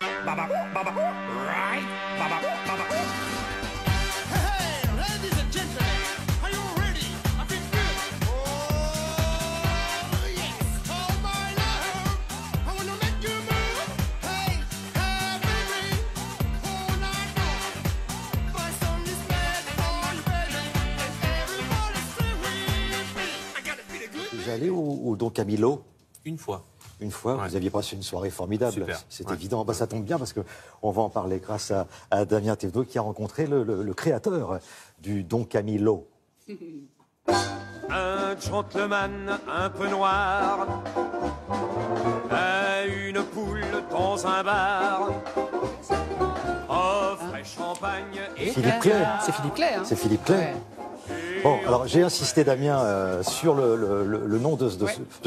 Vous allez au Don Camillo? Une fois. Une fois, ouais. Vous aviez passé une soirée formidable, c'est évident. Bah, ça tombe bien parce qu'on va en parler grâce à Damien Thévenot qui a rencontré le créateur du Don Camillo. Un gentleman un peu noir a une poule dans un bar. Offre champagne et Philippe Clay. C'est Philippe Clay. Hein. C'est Philippe Clay. Ouais. Bon, alors j'ai insisté, Damien, sur le nom de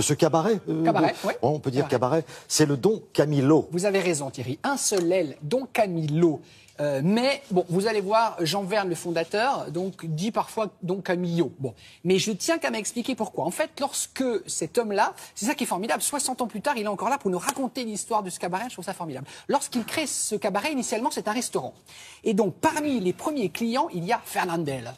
ce cabaret. Cabaret, oui. On peut dire cabaret. C'est le Don Camillo. Vous avez raison, Thierry. Un seul L, Don Camillo. Mais bon, vous allez voir, Jean Verne, le fondateur, donc dit parfois Don Camillo. Bon, mais je tiens qu'à m'expliquer pourquoi. En fait, lorsque cet homme-là, c'est ça qui est formidable, 60 ans plus tard, il est encore là pour nous raconter l'histoire de ce cabaret. Je trouve ça formidable. Lorsqu'il crée ce cabaret, initialement, c'est un restaurant. Et donc, parmi les premiers clients, il y a Fernandel.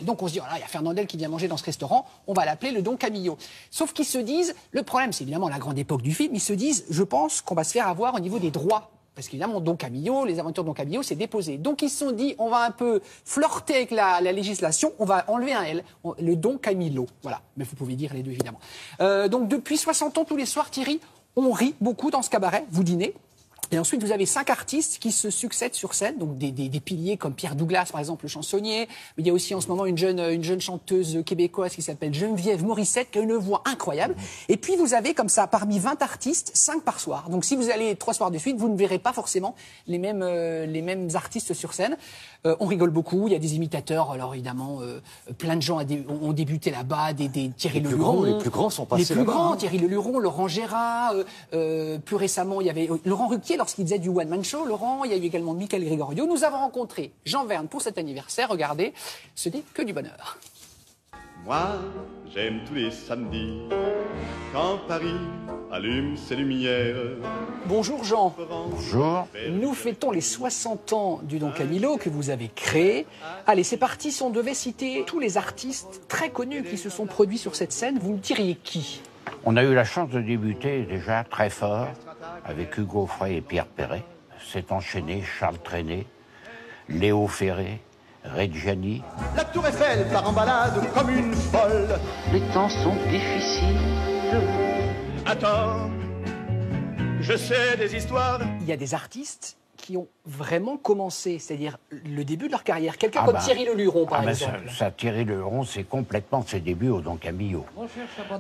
Donc on se dit, voilà, il y a Fernandel qui vient manger dans ce restaurant, on va l'appeler le Don Camillo. Sauf qu'ils se disent, le problème c'est évidemment la grande époque du film, ils se disent, je pense qu'on va se faire avoir au niveau des droits. Parce qu'évidemment, Don Camillo, les aventures de Don Camillo, c'est déposé. Donc ils se sont dit, on va un peu flirter avec la législation, on va enlever un L, le Don Camillo. Voilà, mais vous pouvez dire les deux évidemment. Donc depuis 60 ans, tous les soirs, Thierry, on rit beaucoup dans ce cabaret, vous dînez. Et ensuite, vous avez 5 artistes qui se succèdent sur scène, donc des piliers comme Pierre Douglas, par exemple, le chansonnier. Mais il y a aussi en ce moment une jeune chanteuse québécoise qui s'appelle Geneviève Morissette, qui a une voix incroyable. Et puis, vous avez comme ça, parmi 20 artistes, 5 par soir. Donc, si vous allez 3 soirs de suite, vous ne verrez pas forcément les mêmes artistes sur scène. On rigole beaucoup, il y a des imitateurs, alors évidemment, plein de gens ont débuté là-bas, des Thierry Leluron. Les plus grands sont passés là-bas. Les plus grands, Thierry Leluron, Laurent Gérard, plus récemment, il y avait Laurent Ruquier, lorsqu'il faisait du one-man show, Laurent, il y a eu également Michael Gregorio. Nous avons rencontré Jean Verne pour cet anniversaire. Regardez, ce n'est que du bonheur. Moi, j'aime tous les samedis, quand Paris allume ses lumières. Bonjour Jean. Bonjour. Nous fêtons les 60 ans du Don Camillo que vous avez créé. Allez, c'est parti, si on devait citer tous les artistes très connus qui se sont produits sur cette scène, vous me diriez qui? On a eu la chance de débuter déjà très fort avec Hugo Frey et Pierre Perret. C'est enchaîné Charles Trenet, Léo Ferré, Reggiani. La Tour Eiffel part en balade comme une folle. Les temps sont difficiles. Attends, je sais des histoires. Il y a des artistes qui ont vraiment commencé, c'est-à-dire le début de leur carrière. Quelqu'un comme Thierry Leluron, par exemple. Thierry Leluron, c'est complètement ses débuts au Don Camillo.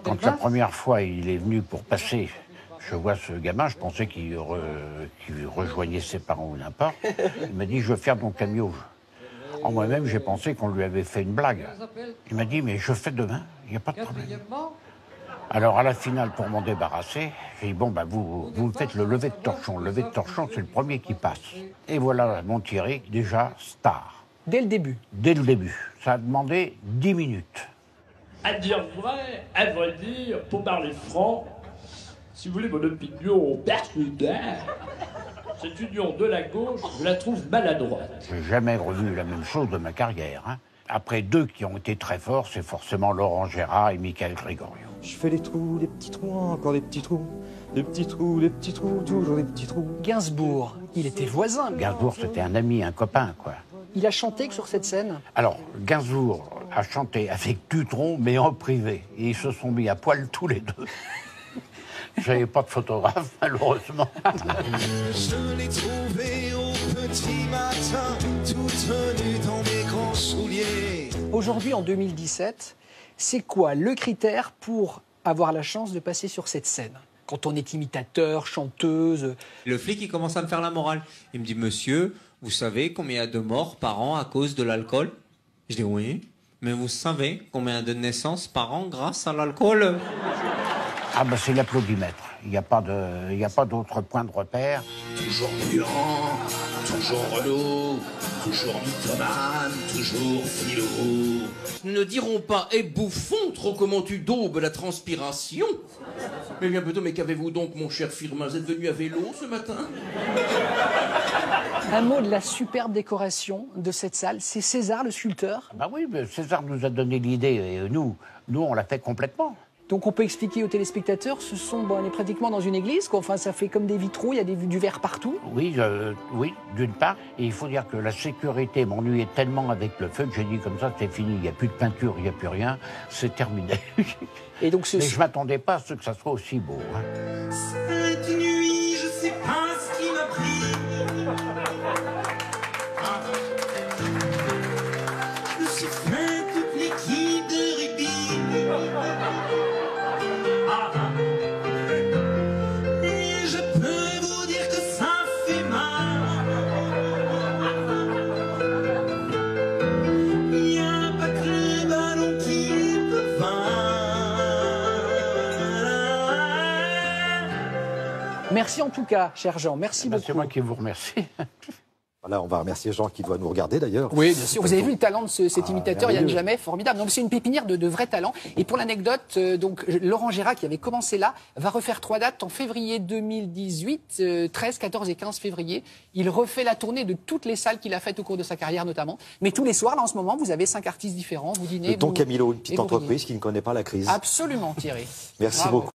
Quand la première fois il est venu pour passer, je vois ce gamin, je pensais qu'il rejoignait ses parents ou n'importe. Il m'a dit, je veux faire Don Camillo. En moi-même, j'ai pensé qu'on lui avait fait une blague. Il m'a dit, mais je fais demain, il n'y a pas de problème. Alors, à la finale, pour m'en débarrasser, j'ai dit, bon, bah, vous faites le lever de torchon. Le lever de torchon, c'est le premier qui passe. Et voilà mon Thierry, déjà star. Dès le début? Dès le début. Ça a demandé 10 minutes. À dire vrai, à vrai dire, pour parler franc, si vous voulez mon opinion personnelle, cette union de la gauche, je la trouve maladroite. J'ai jamais revu la même chose de ma carrière. Hein. Après 2 qui ont été très forts, c'est forcément Laurent Gérard et Michael Gregorio. Je fais les trous, les petits trous, encore des petits trous. Des petits trous, des petits trous, toujours des petits trous. Gainsbourg, il était voisin. Gainsbourg, c'était un ami, un copain, quoi. Il a chanté que sur cette scène? Alors, Gainsbourg a chanté avec Dutronc, mais en privé. Et ils se sont mis à poil tous les deux. J'avais pas de photographe, malheureusement. Je l'ai trouvé au petit matin, tout nu dans mes grands souliers. Aujourd'hui, en 2017, c'est quoi le critère pour avoir la chance de passer sur cette scène? Quand on est imitateur, chanteuse... Le flic, il commence à me faire la morale. Il me dit, monsieur, vous savez combien il y a de morts par an à cause de l'alcool? Je dis, oui. Mais vous savez combien de naissances par an grâce à l'alcool? Ah ben c'est l'applaudimètre. Il n'y a pas d'autre point de repère. Toujours Durand, toujours Renaud, toujours mythomane, toujours philo. Nous ne dirons pas, eh bouffon, trop comment tu daubes la transpiration. Mais bien plutôt, mais qu'avez-vous donc, mon cher Firmin? Vous êtes venu à vélo ce matin? Un mot de la superbe décoration de cette salle. C'est César, le sculpteur. Bah oui, mais César nous a donné l'idée et nous, on l'a fait complètement. Donc on peut expliquer aux téléspectateurs, on est pratiquement dans une église, quoi. Enfin ça fait comme des vitraux, il y a du verre partout. Oui, oui, d'une part. Et il faut dire que la sécurité m'ennuyait tellement avec le feu que j'ai dit comme ça, c'est fini, il n'y a plus de peinture, il n'y a plus rien, c'est terminé. Et donc mais je ne m'attendais pas à ce que ça soit aussi beau. Hein. Cette nuit, je sais pas ce qui m'a pris. Je me suis fait toute l'équipe de rugby. Et je peux vous dire que ça fait mal. Il n'y a pas que le ballon qui peut Merci en tout cas, cher Jean. Merci beaucoup. C'est moi qui vous remercie. Voilà, on va remercier Jean qui doit nous regarder d'ailleurs. Oui, bien sûr. Vous avez vu le talent de cet imitateur, Yann Jamais, formidable. Donc c'est une pépinière de vrais talents. Et pour l'anecdote, donc Laurent Gérard, qui avait commencé là, va refaire 3 dates en février 2018, 13, 14 et 15 février. Il refait la tournée de toutes les salles qu'il a faites au cours de sa carrière notamment. Mais tous les soirs, là en ce moment, vous avez 5 artistes différents. Vous dînez. Le Don Camillo, une petite entreprise qui ne connaît pas la crise. Absolument, Thierry. Merci beaucoup.